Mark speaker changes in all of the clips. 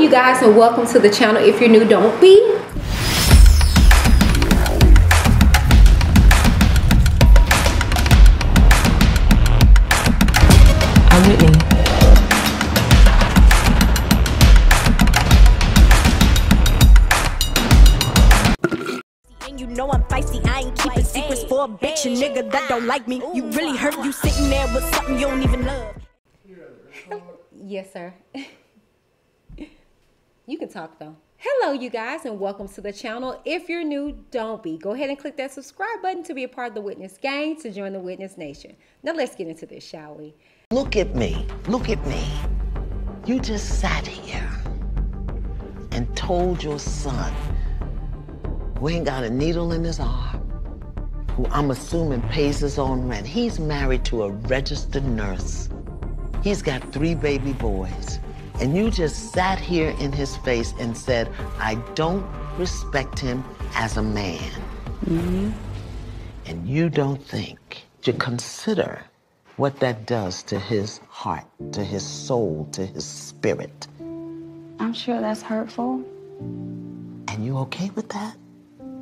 Speaker 1: you guys, and welcome to the channel. If you're new, don't be.
Speaker 2: I'm Whitney.
Speaker 3: You know I'm feisty, I ain't keeping secrets for a bitch, a nigga that don't like me. You really hurt, you sitting there with something you don't even love.
Speaker 1: Yes, sir. You can talk though. Hello, you guys, and welcome to the channel. If you're new, don't be. Go ahead and click that subscribe button to be a part of the Witness gang, to join the Witness Nation. Now let's get into this, shall we?
Speaker 4: Look at me. Look at me. You just sat here and told your son, who ain't got a needle in his arm, who I'm assuming pays his own rent. He's married to a registered nurse. He's got 3 baby boys. And you just sat here in his face and said, I don't respect him as a man. Mm-hmm. And you don't think to consider what that does to his heart, to his soul, to his spirit.
Speaker 5: I'm sure that's hurtful.
Speaker 4: And you okay with that?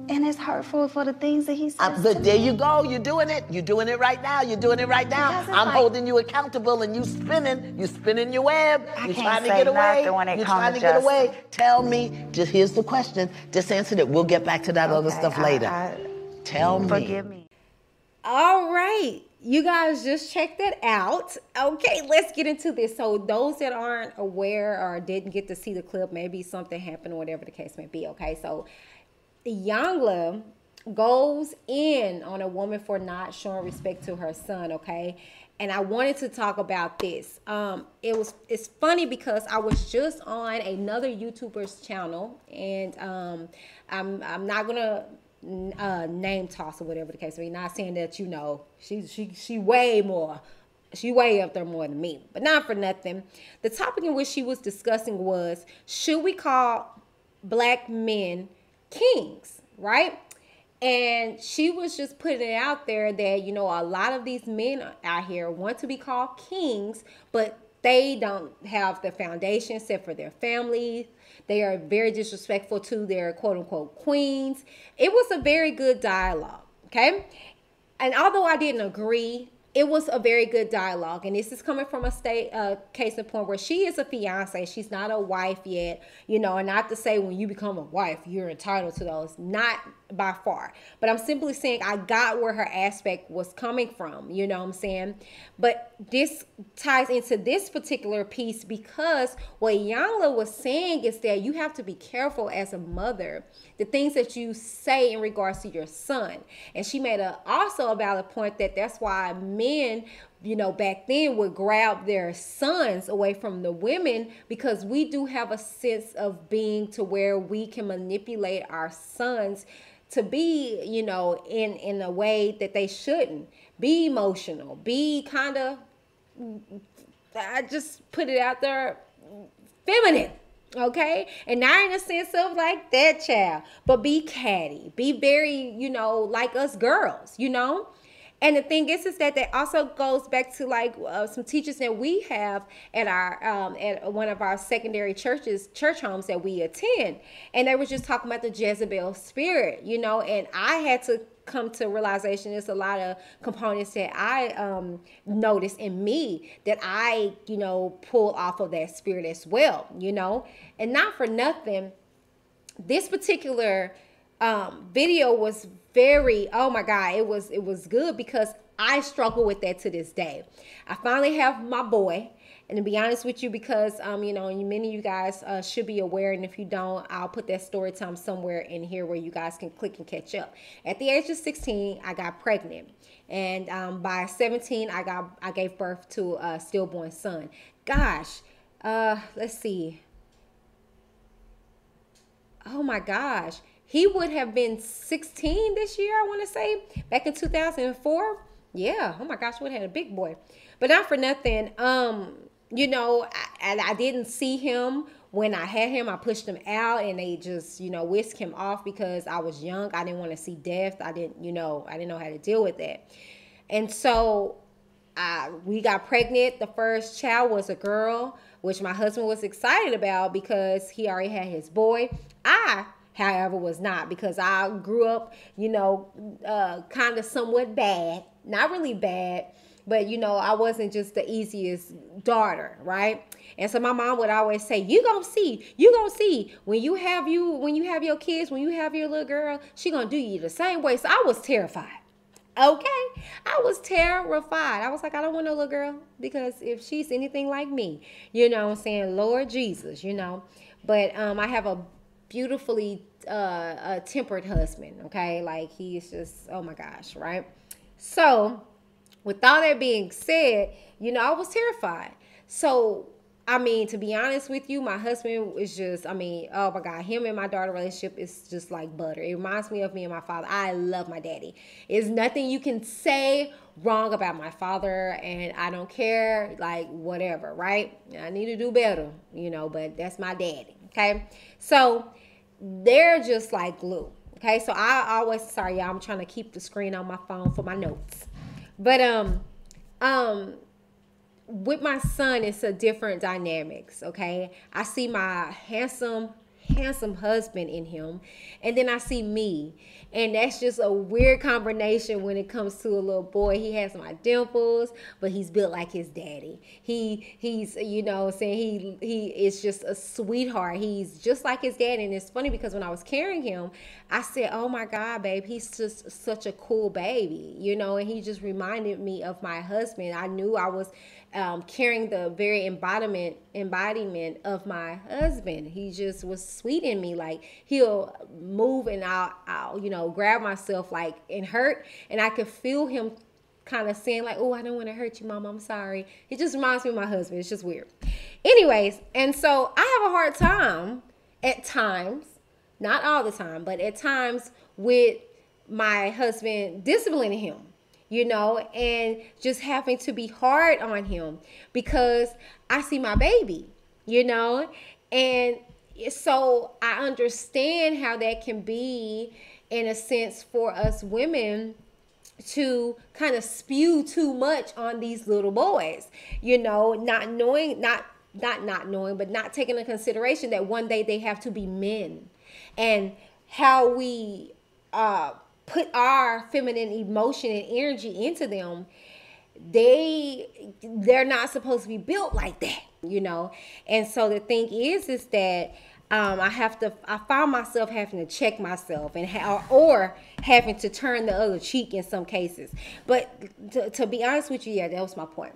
Speaker 5: And it's hurtful for the things that he says.
Speaker 4: But there you go. You're doing it. You're doing it right now. You're doing it right now. I'm holding you accountable, and you spinning. You spinning your web. You're trying to get away. You're trying to get away. Tell me. Just here's the question. Just answer it. We'll get back to that other stuff later. Tell me.
Speaker 5: Forgive me.
Speaker 1: All right. You guys just check that out. Okay, let's get into this. So those that aren't aware or didn't get to see the clip, maybe something happened or whatever the case may be. Okay, so IYANLA goes in on a woman for not showing respect to her son, okay? And I wanted to talk about this. It's funny because I was just on another YouTuber's channel, and I'm not gonna name toss or whatever the case may be. Not saying that, you know, she way more. She way up there more than me, but not for nothing. The topic in which she was discussing was, should we call black men kings, right? And she was just putting it out there that, you know, a lot of these men out here want to be called kings, but they don't have the foundation set for their families. They are very disrespectful to their quote-unquote queens. It was a very good dialogue, okay? And although I didn't agree, it was a very good dialogue. And this is coming from a case in point where she is a fiance. She's not a wife yet, you know, and not to say when you become a wife, you're entitled to those. Not by far. But I'm simply saying I got where her aspect was coming from, you know what I'm saying? But this ties into this particular piece because what IYANLA was saying is that you have to be careful as a mother, the things that you say in regards to your son. And she made also a valid point that that's why men, you know, back then would grab their sons away from the women, because we do have a sense of being to where we can manipulate our sons to be, you know, in a way that they shouldn't. Be emotional. Be kind of, I just put it out there, feminine. Okay? And not in a sense of like that child, but be catty. Be very, you know, like us girls, you know? And the thing is that also goes back to like some teachers that we have at our at one of our secondary church homes that we attend, and they were just talking about the Jezebel spirit, you know. And I had to come to realization there's a lot of components that I noticed in me that I, you know, pull off of that spirit as well, you know. And not for nothing, this particular video was very, oh my God, it was good because I struggle with that to this day. I finally have my boy, and to be honest with you, because you know, many of you guys should be aware, and if you don't, I'll put that story time somewhere in here where you guys can click and catch up. At the age of 16, I got pregnant, and by 17, I gave birth to a stillborn son. Gosh, let's see. Oh my gosh. He would have been 16 this year, I want to say, back in 2004. Yeah, oh my gosh, would have had a big boy. But not for nothing, you know, I didn't see him when I had him. I pushed him out, and they just, you know, whisked him off because I was young. I didn't want to see death. I didn't know how to deal with that. And so we got pregnant. The first child was a girl. which my husband was excited about because he already had his boy. I, however, was not, because I grew up, you know, kind of somewhat bad, not really bad, but, you know, I wasn't just the easiest daughter, right? And so my mom would always say, you gonna see, when you have your kids, when you have your little girl, she gonna do you the same way. So I was terrified. Okay, I was terrified. I was like, I don't want no little girl, because if she's anything like me, you know what I'm saying, Lord Jesus, you know. But I have a beautifully tempered husband, okay? Like, he is just, oh my gosh, right? So with all that being said, you know, I was terrified. So, I mean, to be honest with you, my husband is just, I mean, oh my God, him and my daughter relationship is just like butter. It reminds me of me and my father. I love my daddy. There's nothing you can say wrong about my father, and I don't care, like, whatever, right? I need to do better, you know, but that's my daddy, okay? So they're just like glue, okay? So I always, sorry y'all, I'm trying to keep the screen on my phone for my notes. But with my son, it's a different dynamics, okay? I see my handsome husband in him, and then I see me, and that's just a weird combination when it comes to a little boy. He has my dimples, but he's built like his daddy. He's you know what I'm saying, he is just a sweetheart. He's just like his dad. And it's funny because when I was carrying him, I said, oh my God, babe, he's just such a cool baby, you know. And he just reminded me of my husband. I knew I was carrying the very embodiment of my husband. He just was sweet in me. Like, he'll move and I'll you know, grab myself like and hurt, and I could feel him kind of saying like, oh, I don't want to hurt you, Mom, I'm sorry. It just reminds me of my husband. It's just weird. Anyways, and so I have a hard time at times, not all the time, but at times, with my husband disciplining him, you know, and just having to be hard on him because I see my baby, you know. And so I understand how that can be, in a sense, for us women to kind of spew too much on these little boys, you know, not knowing, but not taking into consideration that one day they have to be men, and how we put our feminine emotion and energy into them. They're not supposed to be built like that, you know. And so the thing is that I found myself having to check myself and or having to turn the other cheek in some cases. But to be honest with you, yeah, that was my point.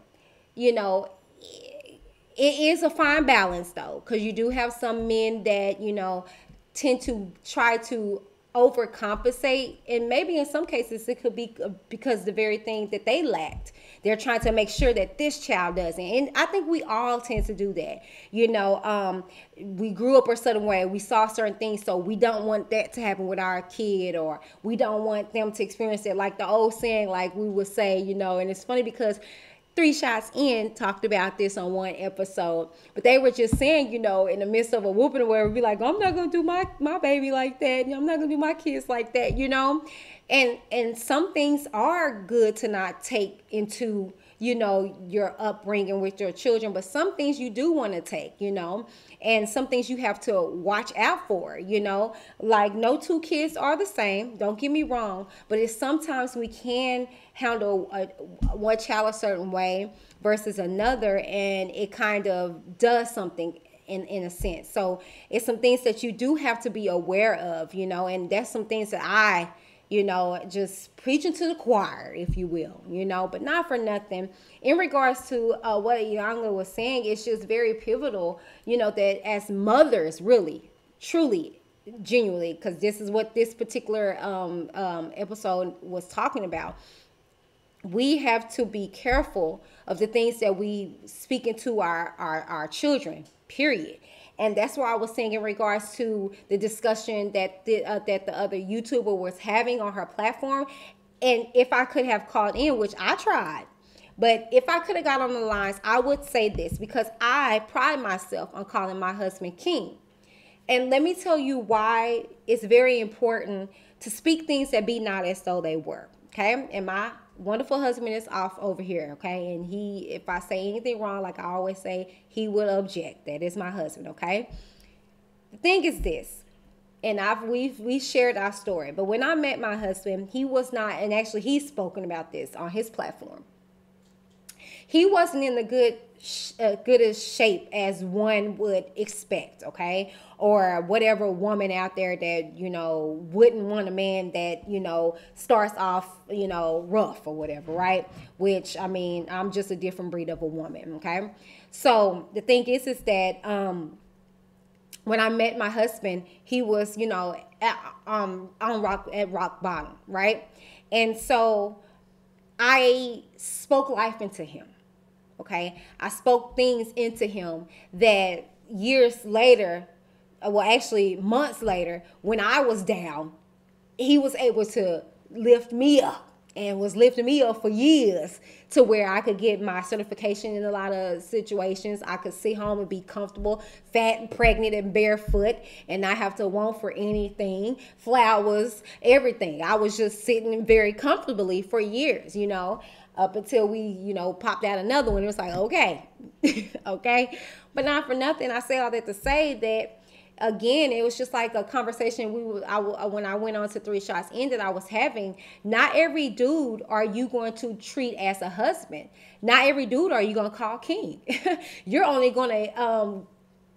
Speaker 1: You know, it is a fine balance though, because you do have some men that, you know, tend to try to overcompensate, and maybe in some cases it could be because the very thing that they lacked, they're trying to make sure that this child doesn't. And I think we all tend to do that, you know. We grew up a certain way, we saw certain things, so we don't want that to happen with our kid, or we don't want them to experience it, like the old saying, like we would say, you know. And it's funny because 3 Shots In talked about this on one episode, but they were just saying, you know, in the midst of a whooping where we'd be like, I'm not gonna do my baby like that, I'm not gonna do my kids like that, you know. And some things are good to not take into, you know, your upbringing with your children, but some things you do want to take, you know, and some things you have to watch out for, you know. Like, no 2 kids are the same, don't get me wrong, but it's sometimes we can handle one child a certain way versus another, and it kind of does something in a sense. So it's some things that you do have to be aware of, you know. And that's some things that I, you know, just preaching to the choir, if you will, you know. But not for nothing, in regards to what IYANLA was saying, it's just very pivotal, you know, that as mothers, really, truly, genuinely, because this is what this particular episode was talking about, we have to be careful of the things that we speak into our children, period. And that's why I was saying in regards to the discussion that the other YouTuber was having on her platform. And if I could have called in, which I tried, but if I could have got on the lines, I would say this, because I pride myself on calling my husband king. And let me tell you why it's very important to speak things that be not as though they were. Okay, in my wonderful husband is off over here, okay? And if I say anything wrong, like I always say, he will object. That is my husband, okay? The thing is this, and we shared our story, but when I met my husband, he was not, and actually he's spoken about this on his platform. He wasn't in the goodest shape as one would expect, okay? Or whatever woman out there that, you know, wouldn't want a man that, you know, starts off, you know, rough or whatever, right? Which, I mean, I'm just a different breed of a woman, okay? So the thing is that when I met my husband, he was, you know, at rock bottom, right? And so I spoke life into him. Okay, I spoke things into him that years later, well, actually months later, when I was down, he was able to lift me up, and was lifting me up for years to where I could get my certification in a lot of situations. I could sit home and be comfortable, fat and pregnant and barefoot, and not have to want for anything, flowers, everything. I was just sitting very comfortably for years, you know, up until we, you know, popped out another one. It was like, okay, okay. But not for nothing, I say all that to say that, again, it was just like a conversation when I went on to 3 Shots In that I was having. Not every dude are you going to treat as a husband. Not every dude are you going to call king. You're only going to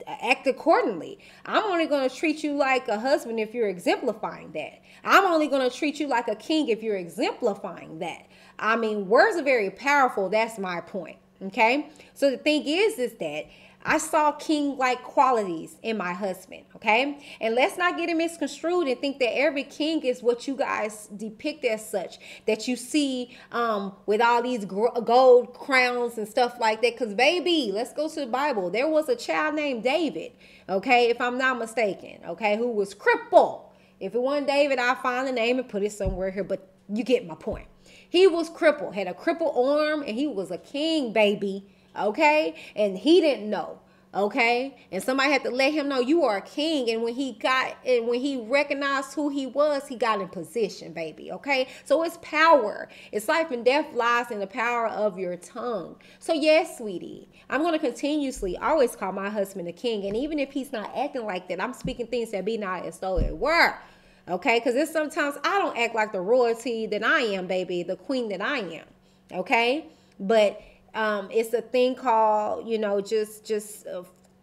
Speaker 1: act accordingly. I'm only going to treat you like a husband if you're exemplifying that. I'm only going to treat you like a king if you're exemplifying that. I mean, words are very powerful. That's my point. Okay. So the thing is that I saw king-like qualities in my husband, okay? And let's not get it misconstrued and think that every king is what you guys depict as such, that you see with all these gold crowns and stuff like that. Because, baby, let's go to the Bible. There was a child named David, okay, if I'm not mistaken, okay, who was crippled. If it wasn't David, I'll find the name and put it somewhere here, but you get my point. He was crippled, had a crippled arm, and he was a king, baby. Okay, and he didn't know. Okay, and somebody had to let him know you are a king. And when he recognized who he was, he got in position, baby. Okay, so it's power. It's life and death lies in the power of your tongue. So yes, sweetie, I'm going to continuously always call my husband a king. And even if he's not acting like that, I'm speaking things that be not as though it were. Okay, because it's sometimes I don't act like the royalty that I am, baby, the queen that I am. Okay, but it's a thing called, you know, just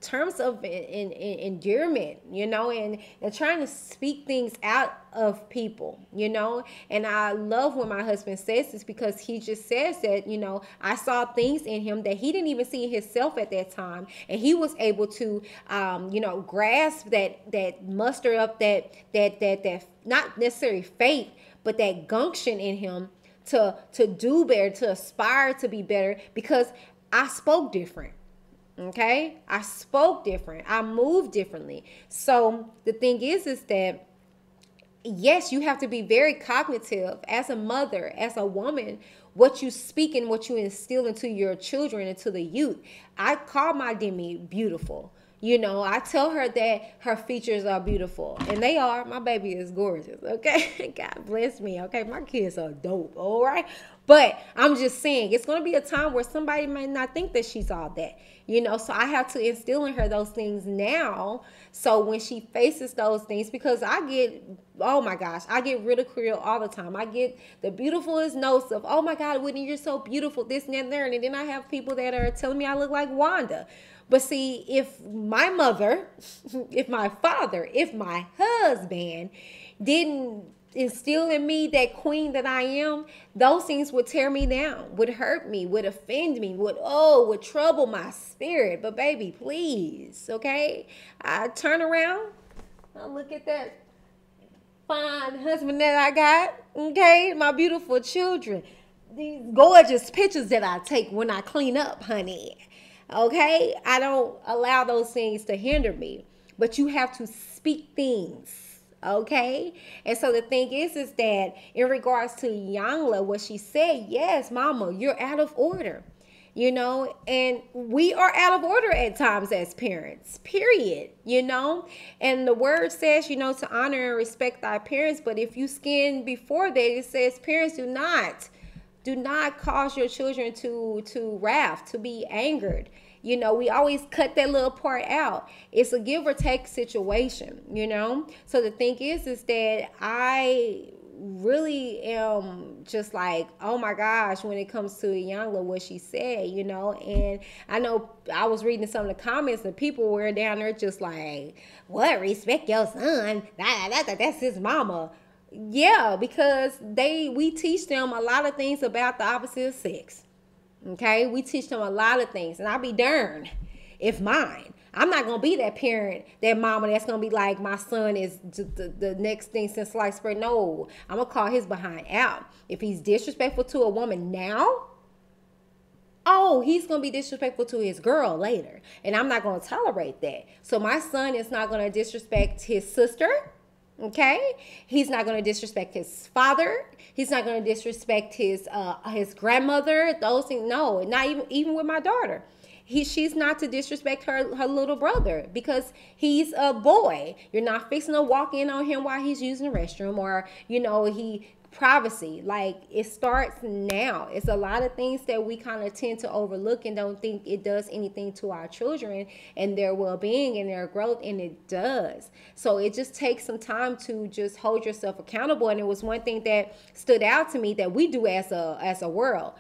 Speaker 1: terms of endearment, you know, and trying to speak things out of people, you know. And I love when my husband says this, because he just says that, you know, I saw things in him that he didn't even see in himself at that time, and he was able to you know, grasp that muster up that not necessarily faith, but that gumption in him to do better, to aspire to be better, because I spoke different. Okay, I spoke different. I moved differently. So the thing is that, yes, you have to be very cognitive as a mother, as a woman, what you speak and what you instill into your children and to the youth. I call my Demi beautiful. You know, I tell her that her features are beautiful, and they are. My baby is gorgeous, okay? God bless me, okay? My kids are dope, all right? But I'm just saying, it's going to be a time where somebody might not think that she's all that, you know? So I have to instill in her those things now, so when she faces those things, because I get, oh my gosh, I get ridiculed all the time. I get the beautifulest notes of, oh my God, Whitney, you're so beautiful, this and that and there. And then I have people that are telling me I look like Wanda. But see, if my mother, if my father, if my husband didn't instill in me that queen that I am, those things would tear me down, would hurt me, would offend me, would trouble my spirit. But baby, please, okay? I turn around, I look at that fine husband that I got, okay? My beautiful children, these gorgeous pictures that I take when I clean up, honey. Okay, I don't allow those things to hinder me, but you have to speak things, okay? And so the thing is that in regards to IYANLA, what she said, yes, mama, you're out of order, you know, and we are out of order at times as parents, period, you know. And the word says, you know, to honor and respect thy parents, but if you skin before that, it says parents do not Do not cause your children to wrath, to be angered. You know, we always cut that little part out. It's a give or take situation, you know? So the thing is that I really am just like, oh my gosh, when it comes to IYANLA, what she said, you know? And I know I was reading some of the comments and people were down there just like, what, respect your son? That's his mama. Yeah, because we teach them a lot of things about the opposite sex. Okay, we teach them a lot of things, and I'll be darned if I'm not gonna be that parent, that mama that's gonna be like, my son is the next thing since sliced bread. No, I'm gonna call his behind out. If he's disrespectful to a woman now, oh, he's gonna be disrespectful to his girl later, and I'm not gonna tolerate that. So my son is not gonna disrespect his sister. Okay, he's not going to disrespect his father. He's not going to disrespect his grandmother. Those things, no, not even with my daughter. She's not to disrespect her little brother because he's a boy. You're not fixing to walk in on him while he's using the restroom, or you know, privacy. Like, it starts now. It's a lot of things that we kind of tend to overlook and don't think it does anything to our children and their well-being and their growth, and it does. So it just takes some time to just hold yourself accountable. And it was one thing that stood out to me that we do as a world.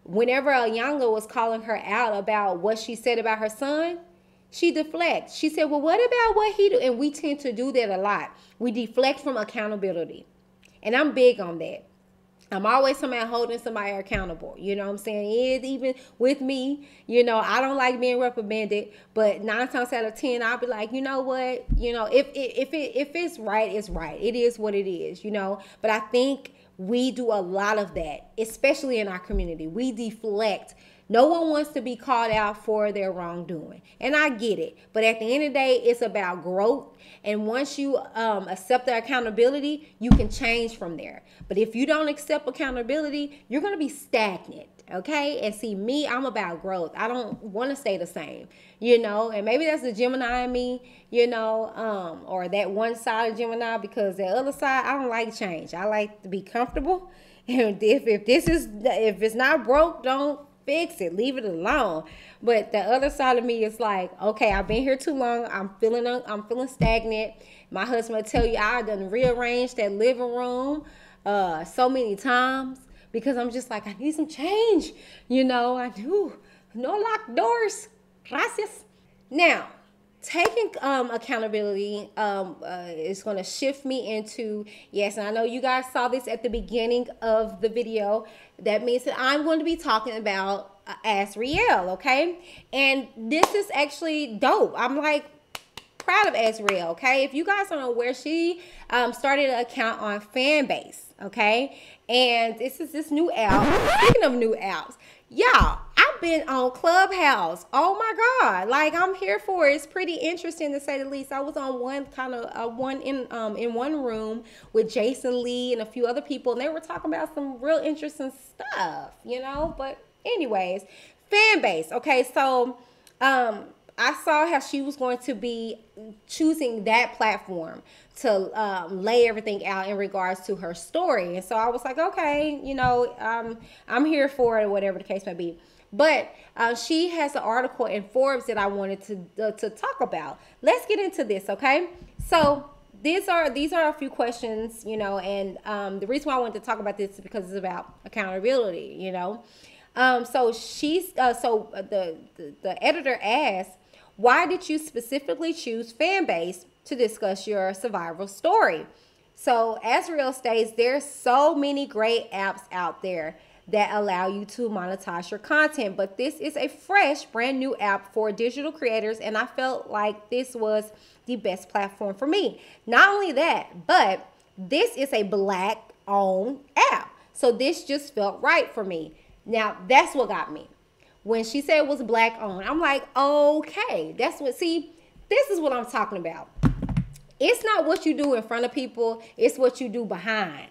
Speaker 1: Whenever IYANLA was calling her out about what she said about her son, she deflects. She said, well, what about what he do? And we tend to do that a lot. We deflect from accountability. And I'm big on that. I'm always talking about holding somebody accountable. You know what I'm saying? Even with me, you know, I don't like being reprimanded. But 9 times out of 10, I'll be like, you know what? You know, if it's right, it's right. It is what it is, you know. But I think we do a lot of that, especially in our community. We deflect. No one wants to be called out for their wrongdoing. And I get it. But at the end of the day, it's about growth. And once you accept the accountability, you can change from there. But if you don't accept accountability, you're going to be stagnant. Okay? And see, me, I'm about growth. I don't want to stay the same, you know. And maybe that's the Gemini in me, you know, or that one side of Gemini, because the other side, I don't like change. I like to be comfortable. And if it's not broke, don't fix it. Leave it alone. But the other side of me is like, okay, I've been here too long. I'm feeling stagnant. My husband will tell you I done rearranged that living room so many times because I'm just like, I need some change. You know, I do. No locked doors. Gracias. Now, taking accountability is going to shift me into, yes, and I know you guys saw this at the beginning of the video. That means that I'm going to be talking about AZRIEL, okay? And this is actually dope. I'm like proud of AZRIEL, okay? If you guys don't know where she started an account on Fanbase, okay? And this is this new app. Speaking of new apps, y'all, I've been on Clubhouse. Oh my God. Like, I'm here for it. It's pretty interesting to say the least. I was on in one room with Jason Lee and a few other people, and they were talking about some real interesting stuff, you know? But anyways, Fanbase. Okay, so I saw how she was going to be choosing that platform to lay everything out in regards to her story. And so I was like, okay, you know, I'm here for it, whatever the case may be. But she has an article in Forbes that I wanted to talk about. Let's get into this, okay? So these are a few questions, you know, and the reason why I wanted to talk about this is because it's about accountability, you know. So the editor asked, why did you specifically choose Fanbase to discuss your survival story? So AZRIEL states, there's so many great apps out there that allow you to monetize your content, but this is a fresh, brand new app for digital creators, and I felt like this was the best platform for me. Not only that, but this is a Black-owned app, so this just felt right for me. Now, that's what got me. When she said it was Black-owned, I'm like, okay, that's what, see, this is what I'm talking about. It's not what you do in front of people, it's what you do behind.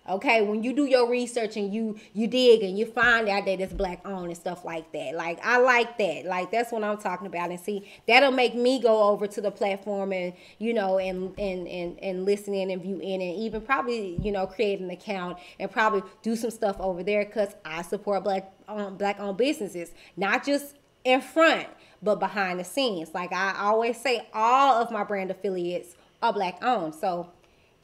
Speaker 1: Okay, when you do your research and you dig and you find out that it's black owned and stuff like that. Like, I like that. Like, that's what I'm talking about. And see, that'll make me go over to the platform and, you know, and listen in and view in, and even probably, you know, create an account and probably do some stuff over there, because I support black owned businesses, not just in front, but behind the scenes. Like I always say, all of my brand affiliates are black owned. So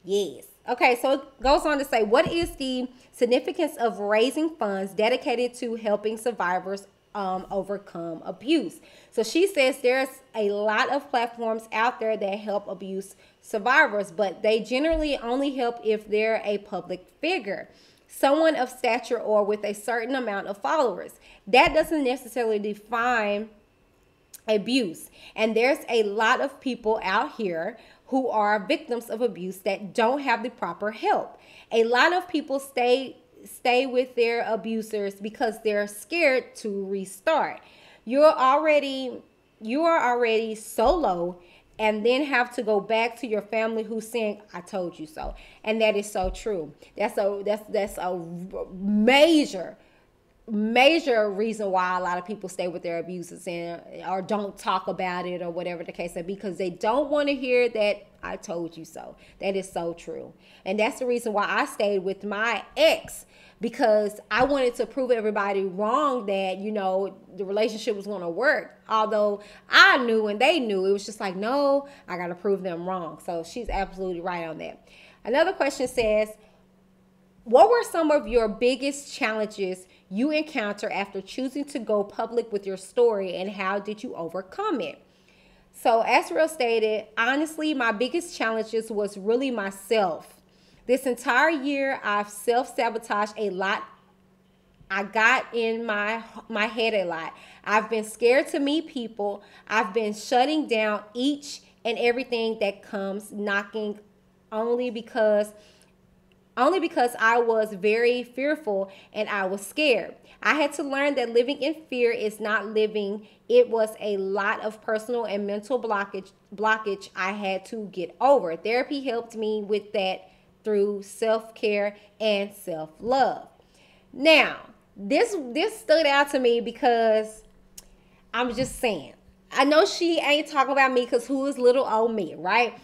Speaker 1: yes. Okay, so it goes on to say, what is the significance of raising funds dedicated to helping survivors overcome abuse? So she says there's a lot of platforms out there that help abuse survivors, but they generally only help if they're a public figure, someone of stature, or with a certain amount of followers. That doesn't necessarily define abuse. And there's a lot of people out here who are victims of abuse that don't have the proper help. A lot of people stay with their abusers because they're scared to restart. You are already so low, and then have to go back to your family who's saying, "I told you so." And that is so true. That's a major reason why a lot of people stay with their abusers or don't talk about it, or whatever the case may be, because they don't want to hear that "I told you so." That is so true. And that's the reason why I stayed with my ex, because I wanted to prove everybody wrong that, you know, the relationship was going to work. Although I knew and they knew, it was just like, no, I got to prove them wrong. So she's absolutely right on that. Another question says, what were some of your biggest challenges you encounter after choosing to go public with your story, and how did you overcome it? So AZRIEL stated, honestly, my biggest challenges was really myself. This entire year, I've self-sabotaged a lot. I got in my head a lot. I've been scared to meet people. I've been shutting down each and everything that comes knocking, only because I was very fearful and I was scared. I had to learn that living in fear is not living. It was a lot of personal and mental blockage I had to get over. Therapy helped me with that through self-care and self-love. Now, this stood out to me because I'm just saying, I know she ain't talking about me, because who is little old me, right?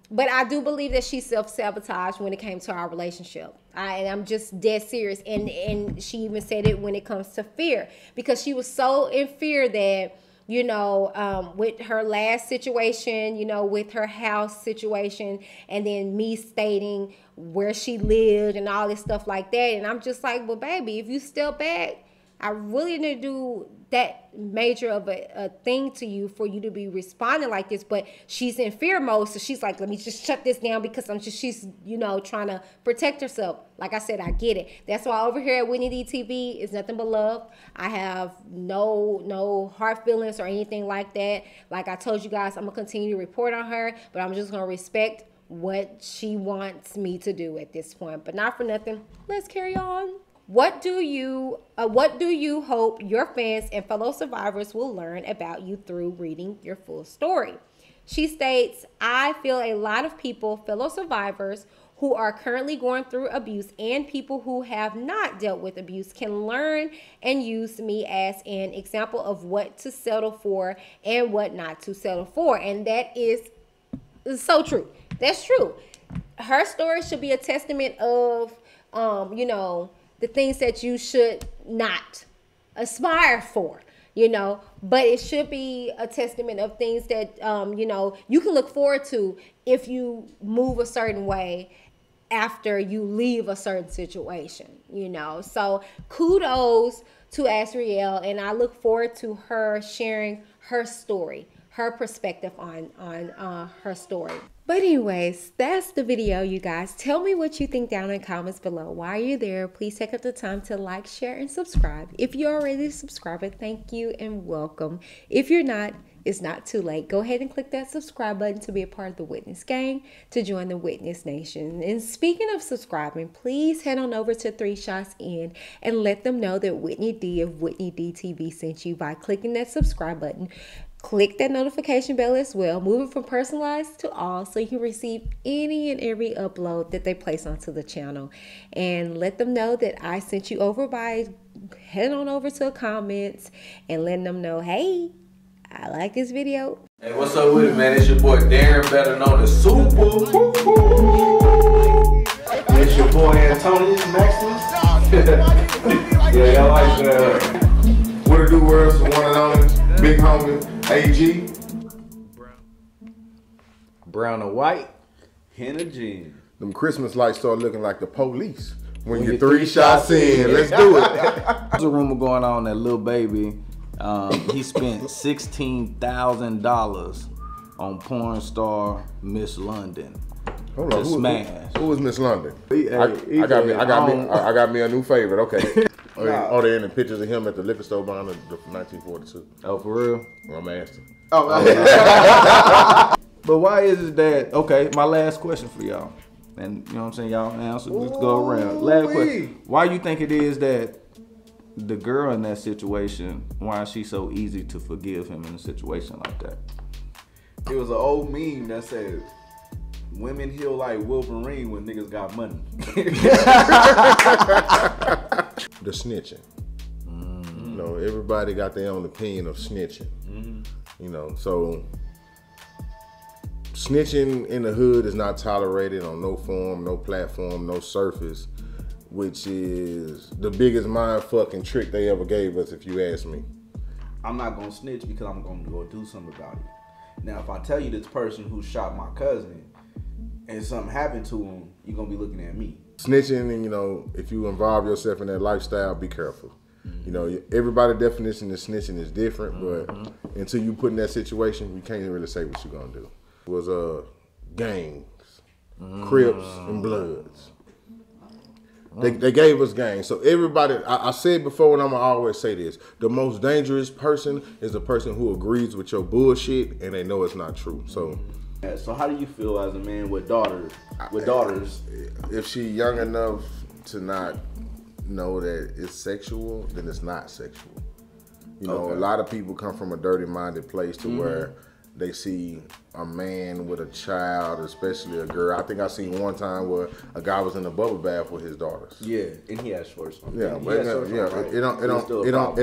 Speaker 1: But I do believe that she self-sabotaged when it came to our relationship. And I'm just dead serious. And she even said it when it comes to fear, because she was so in fear that, you know, with her last situation, you know, with her house situation, and then me stating where she lived and all this stuff like that. And I'm just like, well, baby, if you step back, I really didn't do that major of a thing to you for you to be responding like this. But she's in fear mode, so she's like, let me just shut this down, because she's, you know, trying to protect herself. Like I said, I get it. That's why over here at Whitney TV is nothing but love. I have no hard feelings or anything like that. Like I told you guys, I'm gonna continue to report on her, but I'm just gonna respect what she wants me to do at this point. But not for nothing, let's carry on. What do you hope your fans and fellow survivors will learn about you through reading your full story? She states, I feel a lot of people, fellow survivors, who are currently going through abuse, and people who have not dealt with abuse, can learn and use me as an example of what to settle for and what not to settle for. And that is so true. That's true. Her story should be a testament of, you know, the things that you should not aspire for, you know, but it should be a testament of things that, you know, you can look forward to if you move a certain way after you leave a certain situation, you know. So kudos to AZRIEL, and I look forward to her sharing her story, her perspective on her story. But anyways, that's the video, you guys. Tell me what you think down in the comments below. While you're there, please take up the time to like, share, and subscribe. If you're already a subscriber, thank you and welcome. If you're not, it's not too late. Go ahead and click that subscribe button to be a part of the Witness gang, to join the Witness Nation. And speaking of subscribing, please head on over to 3 Shots In and let them know that Whitney D of Whitney D TV sent you by clicking that subscribe button. Click that notification bell as well. Move it from personalized to all so you can receive any and every upload that they place onto the channel. And let them know that I sent you over by heading on over to the comments and letting them know, hey, I like this video.
Speaker 2: Hey, what's up with it, man? It's your boy Darren, better known as Super. It's your boy Antonius Maximus. Yeah, y'all like what it do, world? So one and only big homie AG.
Speaker 6: Brown or white, hen or gin.
Speaker 7: Them Christmas lights start looking like the police when you're 3 shots in. Let's do it.
Speaker 6: There's a rumor going on that Lil Baby, he spent $16,000 on porn star Miss London.
Speaker 7: Hold on, who was Miss London?
Speaker 6: I
Speaker 7: got me a new favorite. Okay. Oh, they in the pictures of him at the liquor store behind the 1942.
Speaker 6: Oh, for real?
Speaker 7: Well, I'm asking.
Speaker 6: Oh, but why is it that, okay, my last question for y'all, and you know what I'm saying, y'all answer, let's go around. Last question. Why you think it is that the girl in that situation, why is she so easy to forgive him in a situation like that?
Speaker 2: It was an old meme that said, women heal like Wolverine when niggas got money.
Speaker 7: The snitching. You know, everybody got their own opinion of snitching. You know, so snitching in the hood is not tolerated on no form, no platform, no surface, which is the biggest mind fucking trick they ever gave us, if you ask me.
Speaker 2: I'm not gonna snitch because I'm gonna go do something about it. Now, if I tell you this person who shot my cousin and something happened to him, you're gonna be looking at me.
Speaker 7: Snitching, and you know, if you involve yourself in that lifestyle, be careful. You know, everybody's definition of snitching is different, but until you put in that situation, you can't really say what you're gonna do. It was gangs, Crips and Bloods. They gave us gangs. So everybody, I said before, and I'm gonna always say this: the most dangerous person is the person who agrees with your bullshit and they know it's not true. So.
Speaker 2: So how do you feel as a man with daughters?
Speaker 7: If she young enough to not know that it's sexual, then it's not sexual. You know, a lot of people come from a dirty-minded place to where they see a man with a child, especially a girl. I think I seen one time where a guy was in a bubble bath with his daughters.
Speaker 2: Yeah, and he had shorts on.
Speaker 7: Yeah, but it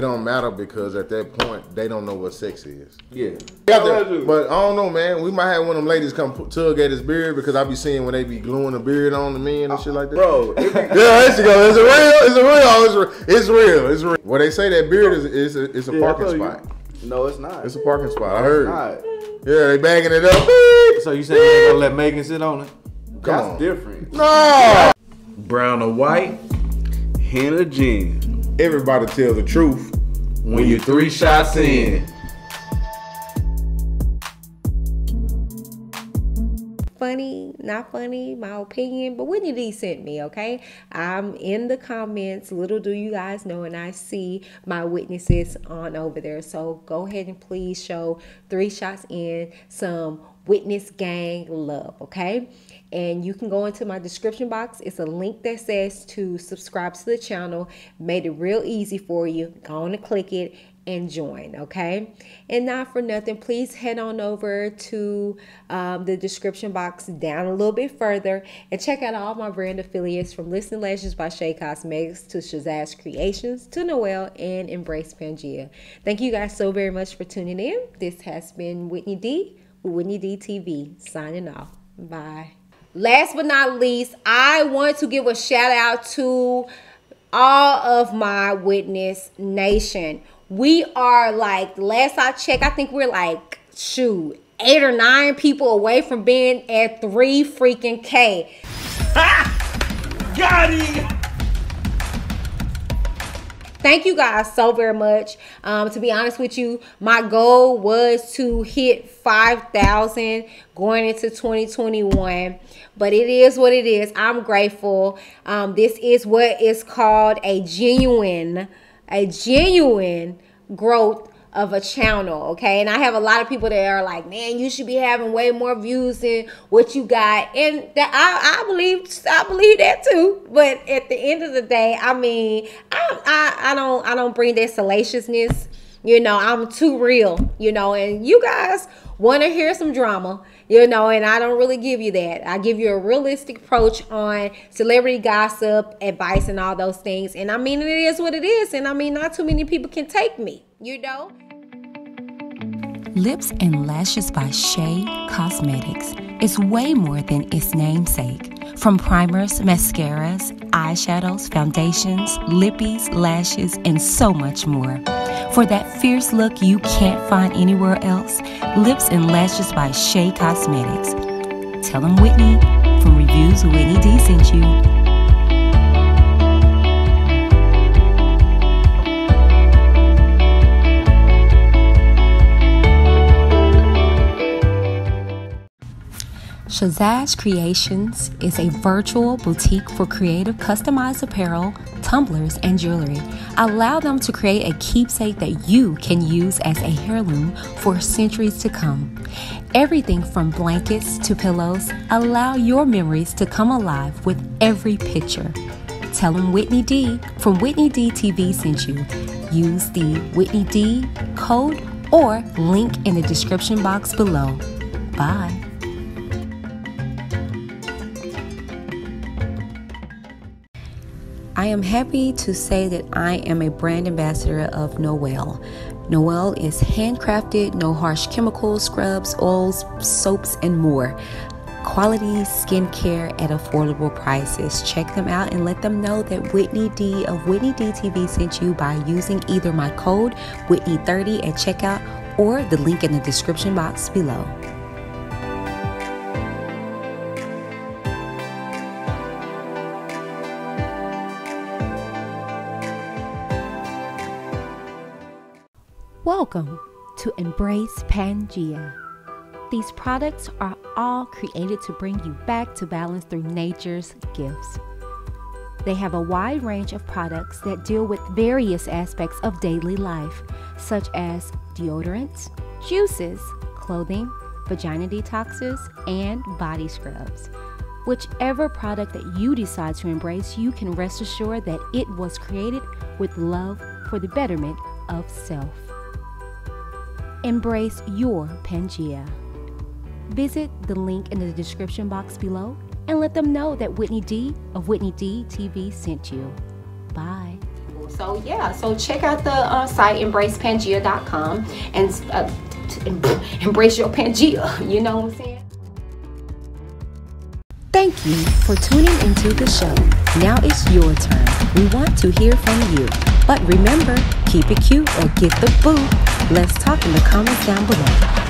Speaker 7: don't matter because at that point they don't know what sex is.
Speaker 2: Yeah.
Speaker 7: But I don't know, man. We might have one of them ladies come tug at his beard because I be seeing when they be gluing a beard on the men and shit like that.
Speaker 2: Bro,
Speaker 7: yeah, there she go. Is it real? It's real. It's real. Well, they say that beard is a parking spot.
Speaker 2: No, it's not.
Speaker 7: It's a parking spot. I heard.
Speaker 2: It's not.
Speaker 7: Yeah, they bagging it up.
Speaker 6: So you say you ain't gonna let Megan sit on it?
Speaker 2: That's different.
Speaker 7: No.
Speaker 6: Brown or white, hen or gin.
Speaker 7: Everybody tell the truth
Speaker 6: When you're 3 shots in.
Speaker 1: Funny, not funny, my opinion, but Whitney D sent me, okay? I'm in the comments, little do you guys know, and I see my witnesses on over there. So go ahead and please show 3 shots in some witness gang love, okay? And you can go into my description box. It's a link that says to subscribe to the channel. Made it real easy for you. Go on and click it and join, okay? And not for nothing, please head on over to the description box down a little bit further and check out all my brand affiliates, from Listening Lashes by Shea Cosmetics to Shazazz Creations to Noelle and Embrace Pangea. Thank you guys so very much for tuning in. This has been Whitney D with Whitney D TV, signing off. Bye. Last but not least, I want to give a shout out to all of my Witness Nation. We are like, last I checked, I think we're like, shoot, 8 or 9 people away from being at 3 freaking K.
Speaker 6: Got it!
Speaker 1: Thank you guys so very much. To be honest with you, my goal was to hit 5,000 going into 2021, but it is what it is. I'm grateful. This is what is called a genuine growth of a channel, okay? And I have a lot of people that are like, man, you should be having way more views than what you got, and that I believe that too. But at the end of the day, I mean, I don't bring that salaciousness You know, I'm too real, you know, and you guys want to hear some drama, you know, and I don't really give you that. I give you a realistic approach on celebrity gossip, advice, and all those things. And I mean, it is what it is. And I mean, not too many people can take me, you know.
Speaker 8: Lips and Lashes by Shea Cosmetics is way more than its namesake. From primers, mascaras, eyeshadows, foundations, lippies, lashes, and so much more. For that fierce look you can't find anywhere else, Lips and Lashes by Shea Cosmetics. Tell them Whitney from Reviews Whitney D sent you. Shazaj Creations is a virtual boutique for creative customized apparel, tumblers, and jewelry. Allow them to create a keepsake that you can use as a heirloom for centuries to come. Everything from blankets to pillows, allow your memories to come alive with every picture. Tell them Whitney D from Whitney D TV sent you. Use the Whitney D code or link in the description box below. Bye. I am happy to say that I am a brand ambassador of Noel. Noel is handcrafted, no harsh chemicals, scrubs, oils, soaps, and more. Quality skincare at affordable prices. Check them out and let them know that Whitney D of Whitney D TV sent you by using either my code Whitney30 at checkout or the link in the description box below. Welcome to Embrace Pangea. These products are all created to bring you back to balance through nature's gifts. They have a wide range of products that deal with various aspects of daily life, such as deodorants, juices, clothing, vagina detoxes, and body scrubs. Whichever product that you decide to embrace, you can rest assured that it was created with love for the betterment of self. Embrace your Pangea. Visit the link in the description box below and let them know that Whitney D of Whitney D TV sent you. Bye. So yeah, so check out the site embracepangea.com and embrace your Pangea. You know what I'm saying? Thank you for tuning into the show. Now it's your turn. We want to hear from you. But remember, keep it cute or get the boot. Let's talk in the comments down below.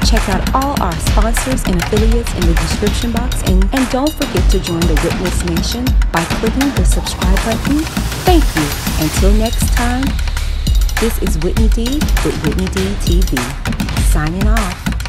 Speaker 8: Check out all our sponsors and affiliates in the description box. And don't forget to join the Witness Nation by clicking the subscribe button. Thank you. Until next time, this is Whitney D with Whitney D TV. Signing off.